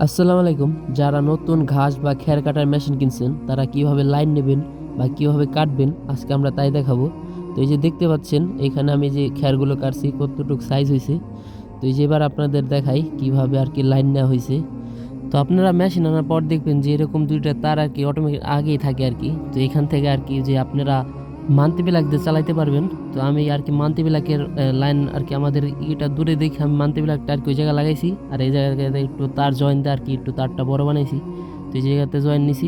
আসসালামু আলাইকুম। যারা নতুন ঘাস বা খ্যার কাটার মেশিন কিনছেন তারা কিভাবে লাইন নেবেন বা কিভাবে কাটবেন আজকে আমরা তাই দেখাবো। তো এই যে দেখতে পাচ্ছেন এখানে আমি যে খ্যারগুলো কাটছি কতটুক সাইজ হয়েছে। তো এই যে এবার আপনাদের দেখাই কিভাবে আর কি লাইন নেওয়া হয়েছে। তো আপনারা মেশিন আনার পর দেখবেন যে এরকম দুইটা তার আর কি অটোমেটিক আগেই থাকে আর কি। তো এখান থেকে আর কি যে আপনারা মান্থলি প্লাগ দিয়ে চালাইতে পারবেন। তো আমি আর কি মান্থলি প্লাগের লাইন আর কি আমাদের এটা দূরে দেখে আমি মান্থলি প্লাগটা আর কি ওই জায়গায় লাগাইছি, আর এই জায়গাতে একটু তার জয়েন দিয়ে আর কি একটু তারটা বড় বানাইছি। তো এই জায়গাতে জয়েন নিছি।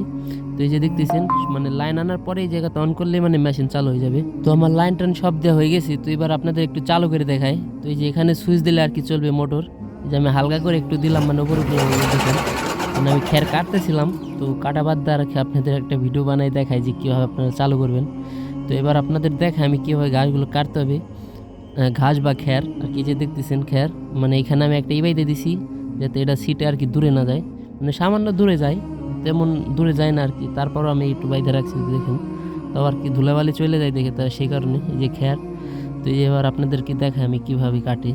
তো এই যে দেখতেছেন মানে লাইন আনার পরে এই জায়গাতে অন করলে মানে মেশিন চালু হয়ে যাবে। তো আমার লাইন টাইন সব দেওয়া হয়ে গেছে। তো এবার আপনাদের একটু চালু করে দেখাই। তো এই যে এখানে সুইচ দিলে আর কি চলবে মোটর। এই যে আমি হালকা করে একটু দিলাম মানে উপর উপরে দেখেন, মানে আমি খ্যার কাটতেছিলাম। তো কাটা বাদ দিয়ে আর কি আপনাদের একটা ভিডিও বানাই দেখাই যে কীভাবে আপনারা চালু করবেন। তো এবার আপনাদের দেখাই আমি কীভাবে ঘাসগুলো কাটতে হবে। ঘাস বা খ্যার আর কি যে দেখতেছেন খ্যার, মানে এখানে আমি একটা ইবাইতে দিছি যাতে এটা সিটে আর কি দূরে না যায়, মানে সামান্য দূরে যায়, তেমন দূরে যায় না আর কি। তারপরও আমি একটু বাইরে রাখছি দেখুন, তো আর কি ধুলাবালি চলে যায় দেখে তার সেই কারণে এই যে খ্যার। তো এই যে এবার আপনাদেরকে দেখাই আমি কীভাবে কাটি।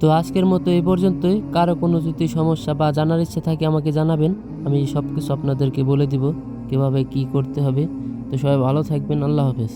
তো আজকের মতো এই পর্যন্তই। কারো কোনো যদি সমস্যা বা জানার ইচ্ছে থাকে আমাকে জানাবেন, আমি সব কিছু আপনাদেরকে বলে দিব কীভাবে কি করতে হবে। তো সবাই ভালো থাকবেন, আল্লাহ হাফেজ।